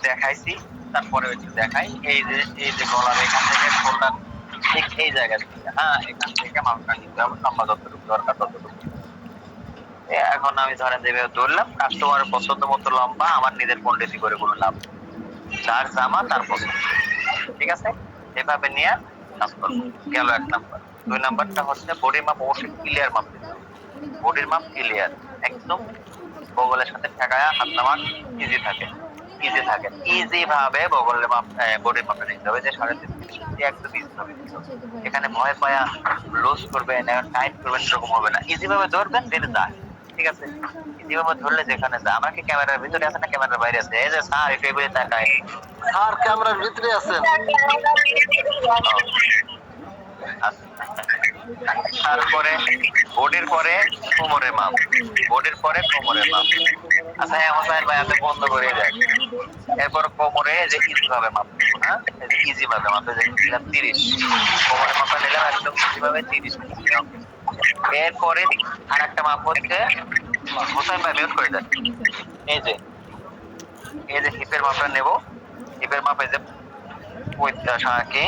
দেখাইছি, তারপরে একটু দেখাই। এই যে গলার এখান থেকে শোল্ডার ঠিক এই জায়গা থেকে, হ্যাঁ এখান থেকে মাপটা নিতে হবে, লম্বা যতটুকু দরকার ততটুকু। এখন আমি ধরেন যেভাবে ধরলাম, কাস্টমারের পছন্দ মতো লম্বা, আমার নিজের পন্ডিতি করে কোনো লাভ নেই। যার জামা তার পছন্দ, ঠিক আছে? এভাবে নিয়ে কাজ করবো। গেল 1 নাম্বার। 2 নাম্বারটা হচ্ছে বডির মাপ অবশ্যই ক্লিয়ার মাপ দিতে হবে। বডির মাপ ক্লিয়ার, একদম বগলের সাথে ঠেকায়া হাত নামান ইজি থাকে, ইজি ভাবে বগলের মাপ, বডির মাপটা নিতে হবে, যে 3.5 একদম ইজি ভাবে নিতে হবে। এখানে ভয় পায়া লুজ করবেন, টাইট করবেন, এরকম হবে না। ইজি ভাবে ধরবেন, দিলে যায়, ঠিক আছে? ইজি ভাবে ধরলে যেখানে যায়। আমরা কি ক্যামেরার ভিতরে আছে না ক্যামেরার বাইরে আছে? এই যে স্যার একটু এগুলো তাকায়। স্যার ক্যামেরার ভিতরে আছেন। তারপরে বডির পরে কোমরের মাপ, বডির পরে কোমরের মাপ। আচ্ছা হ্যাঁ হোসেন ভাই, আপনি বন্ধ করে দেন। এরপর কোমরে যে ইজি ভাবে মাপ দেবো, হ্যাঁ ইজি ভাবে মাপে যে নিলাম 30, কোমরে মাপা নিলাম একদম ইজি ভাবে 30। এরপরে আর একটা মাপ হচ্ছে, হোসেন ভাই মিউট করে দেন। এই যে হিপের মাপটা নেব। হিপের মাপে যে কি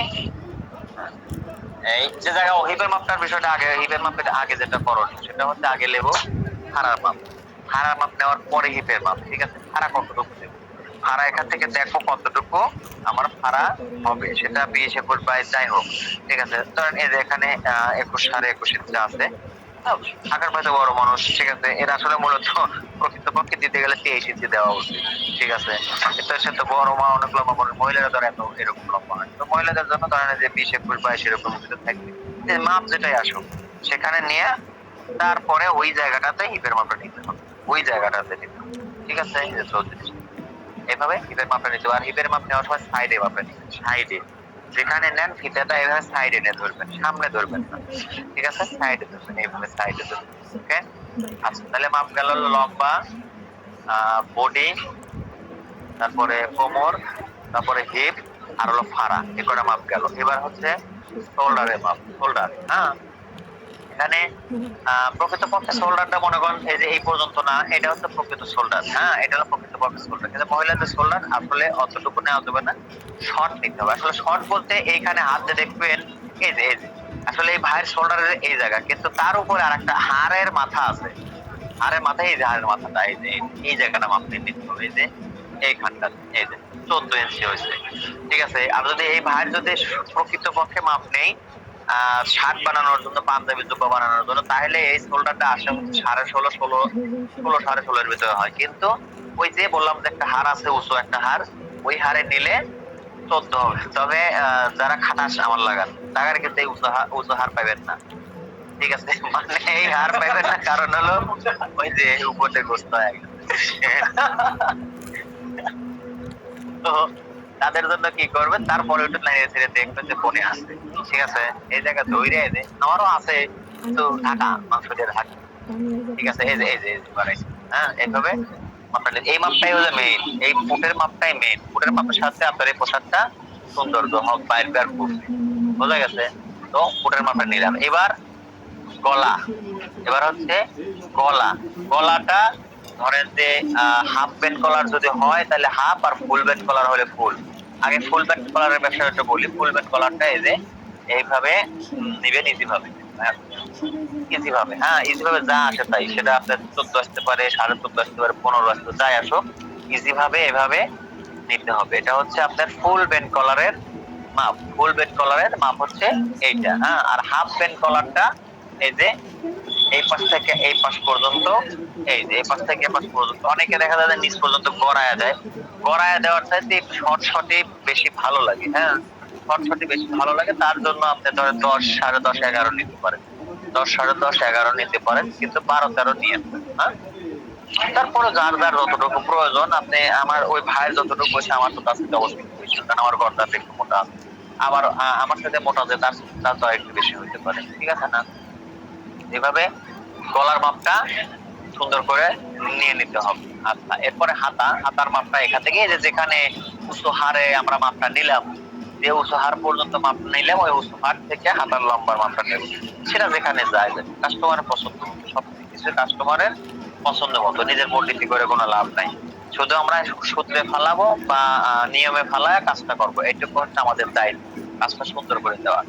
এই যে জায়গা হিপের মাপটার বিষয়টা আগে, হিপের মাপের আগে যেটা করণীয় সেটা হচ্ছে আগে নেব হাড়ার মাপ। হাড়ার মাপ নেওয়ার পরে হিপের মাপ, ঠিক আছে? হাড়া কতটুকু দেব, হাড়া এখান থেকে দেখো কতটুকু আমার হাড়া হবে, সেটা 20-21 যাই হোক, ঠিক আছে? ধরেন এই যে এখানে 21 21.5 ইঞ্চি আছে। ঢাকার মধ্যে বড় মানুষ, ঠিক আছে, এর আসলে মূলত প্রকৃতপক্ষে দিতে গেলে 23 ইঞ্চি দেওয়া উচিত, ঠিক আছে? এটার সাথে বড় মা অনেক লম্বা মানুষ, মহিলারা ধরেন এত এরকম লম্বা হয়, তো মহিলাদের জন্য ধরেন যে 20-21-22 এরকম ভিতরে থাকবে। যে মাপ যেটাই আসুক সেখানে নিয়ে তারপরে ওই জায়গাটাতে হিপের মাপটা নিতে হবে, ওই জায়গাটাতে নিতে হবে, ঠিক আছে? এই যে 34, এভাবে হিপের মাপটা নিতে হবে। আর হিপের মাপ নেওয়ার সময় সাইডে মাপটা নিবেন, সাইডে যেখানে নেন ফিতাটা এভাবে সাইডে নিয়ে ধরবেন, সামনে ধরবেন না, ঠিক আছে? সাইডে ধরবেন, এইভাবে সাইডে ধরবেন, ওকে? আচ্ছা তাহলে মাপ গেল লম্বা, বডি, তারপরে কোমর, তারপরে হিপ, আর হলো ফাড়া, এ কটা মাপ গেল। এবার হচ্ছে শোল্ডারের মাপ, শোল্ডার, হ্যাঁ এখানে প্রকৃতপক্ষে শোল্ডারটা মনে করেন এই যে এই পর্যন্ত না, এটা হচ্ছে প্রকৃত শোল্ডার, হ্যাঁ এটা হলো প্রকৃতপক্ষে শোল্ডার। কিন্তু মহিলাদের শোল্ডার আসলে অতটুকু নেওয়া যাবে না, শর্ট নিতে হবে। আসলে শর্ট বলতে এইখানে হাত যে দেখবেন, এই যে আসলে এই ভাইয়ের শোল্ডারের এই জায়গা, কিন্তু তার উপরে আর একটা হাড়ের মাথা আছে, হাড়ের মাথায়, এই যে হাড়ের মাথাটা, এই যে এই জায়গাটা মাপ নিয়ে নিতে হবে, এই যে এইখানটা, এই যে 14 ইঞ্চি হয়েছে, ঠিক আছে? আর যদি এই ভাইয়ের যদি প্রকৃতপক্ষে মাপ নেই শার্ট বানানোর জন্য, পাঞ্জাবি জুব্বা বানানোর জন্য, তাহলে এই শোল্ডারটা আসে 16.5 এর ভিতরে হয়। কিন্তু ওই যে বললাম যে একটা হাড় আছে, উঁচু একটা হাড়, ওই হাড়ে নিলে 14 হবে। তবে যারা খাটাস আমার লাগান, তাদের কিন্তু এই উঁচু হাড় পাইবেন না, ঠিক আছে? মানে এই হাড় পাইবেন না, কারণ হলো ওই যে উপরে গোস্ত হয়ে গেছে। তো তাদের জন্য কি করবেন, তারপরে একটু নাড়িয়ে ছেড়ে দেখবেন যে ফোনে আছে, ঠিক আছে? এই জায়গা ধৈর্য এনে, আমারও আছে কিন্তু ঢাকা, মাংস দিয়ে ঢাকা, ঠিক আছে? এই যে বানাইছি, হ্যাঁ এইভাবে মাপটা এই মাপটাই হলো মেইন, এই ফুটের মাপটাই মেইন। ফুটের মাপের সাথে আপনার এই পোশাকটা সৌন্দর্য হোক বাইরে আর ফুটবে, বোঝা গেছে? তো ফুটের মাপটা নিলাম। এবার গলা, এবার হচ্ছে গলা। গলাটা ধরেন যে হাফ বেন্ড কলার যদি হয় তাহলে হাফ, আর ফুল বেন্ড কলার হলে ফুল। আগে ফুল বেন্ড কলারের ব্যবসাটা বলি। ফুল বেন্ড কলারটা এই যে এইভাবে নিবেন, ইজি ভাবে, ইজি ভাবে, হ্যাঁ ইজি ভাবে যা আসে তাই, সেটা আপনার 14 আসতে পারে, 14.5 আসতে পারে, 15 আসতে, যাই আসুক ইজি ভাবে এভাবে নিতে হবে। এটা হচ্ছে আপনার ফুল বেন্ড কলারের মাপ। ফুল বেন্ড কলারের মাপ হচ্ছে এইটা, হ্যাঁ। আর হাফ বেন্ড কলারটা এই যে এই পাশ থেকে এই পাশ পর্যন্ত, এই যে এই পাশ থেকে এই পাশ পর্যন্ত। অনেকে দেখা যায় নিচ পর্যন্ত গড়ায়া দেয়, গড়ায়া দেওয়ার চাইতে শর্ট শর্টই বেশি ভালো লাগে, হ্যাঁ শর্ট শর্টই বেশি ভালো লাগে। তার জন্য আপনি ধরেন 10, 10.5, 11 নিতে পারেন, 10, 10.5, 11 নিতে পারেন, কিন্তু 12, 13 নিয়ে, হ্যাঁ। তারপরে যার যার যতটুকু প্রয়োজন, আপনি আমার ওই ভাইয়ের যতটুকু বসে, আমার তো তার থেকে অবশ্যই একটু বেশি, কারণ আমার গর্দান একটু মোটা আছে। আবার আমার সাথে মোটা যে তার, তার তো একটু বেশি হইতে পারে, ঠিক আছে না? এভাবে গলার মাপটা সুন্দর করে নিয়ে নিতে হবে। আচ্ছা এরপরে হাতা, হাতার মাপটা এখান থেকে এই যে যেখানে উঁচু হাড়ে আমরা মাপটা নিলাম, যে উঁচু হাড় পর্যন্ত মাপ নিলাম, ওই উঁচু হাড় থেকে হাতার লম্বার মাপটা নেব। সেটা যেখানে যায়, কাস্টমারের পছন্দ মতো, সবকিছু কাস্টমারের পছন্দ মতো, নিজের পন্ডিতি করে কোনো লাভ নাই। শুধু আমরা সূত্রে ফালাবো বা নিয়মে ফালায় কাজটা করবো, এইটুকু হচ্ছে আমাদের দায়িত্ব, কাজটা সুন্দর করে দেওয়া।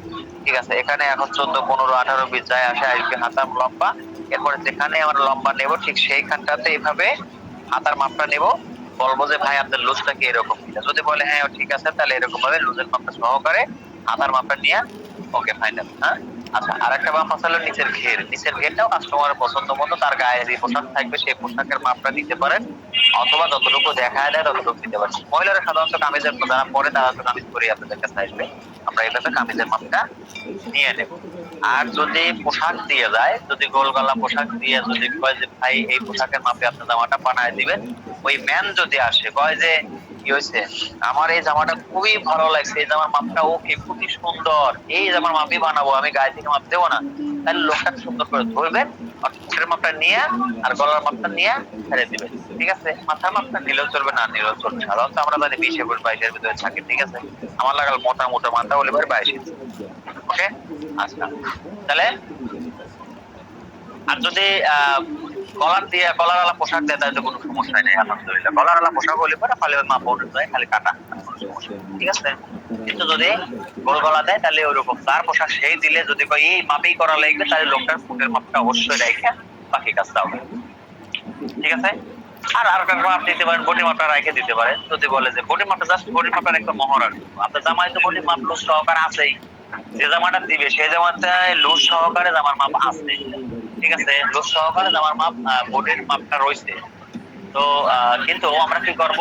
ঠিক আছে, এখানে এখন 14, 15, 18, 20 যায় আসে, আসবে হাতার লম্বা। এরপরে যেখানে আমরা লম্বা নেব ঠিক সেইখানটাতে এইভাবে হাতার মাপটা নেব, বলবো যে ভাই আপনার লুজটা কি এরকম কিনা, যদি বলে হ্যাঁ ঠিক আছে তাহলে এরকম ভাবে লুজের মাপটা সহকারে হাতার মাপটা নিয়ে ওকে ফাইনাল। হ্যাঁ, আচ্ছা, আরেকটা মাপ আছে হলো নিচের ঘের। নিচের ঘেরটাও কাস্টমারের পছন্দ মতো তার গায়ে যে পোশাক থাকবে সেই পোশাকের মাপটা দিতে পারেন, অথবা যতটুকু দেখা যায় ততটুকু দিতে পারেন। মহিলারা সাধারণত কামিজের যারা পরে তারা তো কামিজ পরে আপনাদের কাছে আসবে, আমরা এইভাবে কামিজের মাপটা নিয়ে নেব। আর যদি পোশাক দিয়ে যায়, যদি গোল গলা পোশাক দিয়ে যদি কয় যে ভাই এই পোশাকের মাপে আপনি জামাটা বানায় দিবেন, ওই ম্যান যদি আসে কয় যে কি হয়েছে, আমার এই জামাটা খুবই ভালো লাগছে, এই জামার মাপটা ওকে খুবই সুন্দর, এই জামার মাপই বানাবো, আমি গায়ে থেকে মাপ দেবো না, তাহলে লোকটাকে সুন্দর করে ধরবেন, আর পিঠের মাপটা নিয়ে আর গলার মাপটা নিয়ে ছেড়ে দিবেন। ঠিক আছে, মাথার মাপটা নিলেও চলবে, না নিলেও চলবে। সাধারণত আমরা জানি 20, 21, 22 ভিতরে থাকি। ঠিক আছে, আমার লাগাল মোটা মোটা মাথা বলে 22 ইঞ্চি। ওকে, আচ্ছা, তাহলে আর যদি কলার দিয়ে কলারওয়ালা পোশাক দেয় তাহলে তো কোনো সমস্যা নেই, আলহামদুলিল্লাহ। কলারওয়ালা পোশাক হলে পরে খালি ওই মাপ অনুযায়ী খালি কাটা, কোনো সমস্যা নেই। ঠিক আছে, কিন্তু যদি গোল গলা দেয় তাহলে ওইরকম তার পোশাক সেই দিলে যদি কয় এই মাপেই করা লাগবে, তাহলে লোকটার ফুটের মাপটা অবশ্যই রেখে বাকি কাজটা হবে। ঠিক আছে, আর একটা মাপ দিতে পারেন, বডি মাপটা রেখে দিতে পারেন। যদি বলে যে বডি মাপটা জাস্ট বডি মাপটা একটা মহড়া রাখবো, আপনার জামাই তো বডি মাপ লুজ সহকারে আছেই, যে জামাটা দিবে সেই জামাটায় লুজ সহকারে জামার মাপ আছে। ঠিক আছে, লুজ সহকারে জামার মাপ বডির মাপটা রয়েছে। তো কিন্তু আমরা কি করব,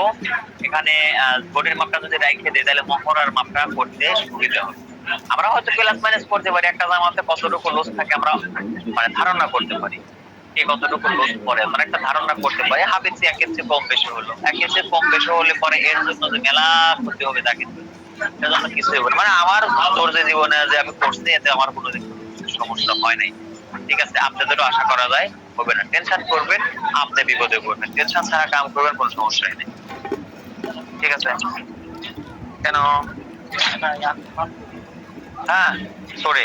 এখানে বডির মাপটা যদি রেখে দিই তাহলে মহড়ার মাপটা করতে সুবিধা হবে। আমরা হয়তো প্লাস মাইনাস করতে পারি, একটা জামাতে কতটুকু লুজ থাকে আমরা মানে ধারণা করতে পারি, কে কতটুকু লুজ পরে মানে একটা ধারণা করতে পারি। হাফ ইঞ্চি 1 ইঞ্চি কম বেশি হলো, 1 ইঞ্চি কম বেশি হলে পরে এর জন্য যে মেলা ক্ষতি হবে তা কিন্তু সেজন্য কিছুই হবে না। মানে আমার দর্জি জীবনে যে আমি করছি এতে আমার কোনো সমস্যা হয় নাই। ঠিক আছে, আপনাদেরও আশা করা যায় হবে না। টেনশন করবেন, আপনি বিপদে পড়বেন, টেনশন ছাড়া কাম করবেন, কোনো সমস্যাই নেই। ঠিক আছে, কেন হ্যাঁ সরি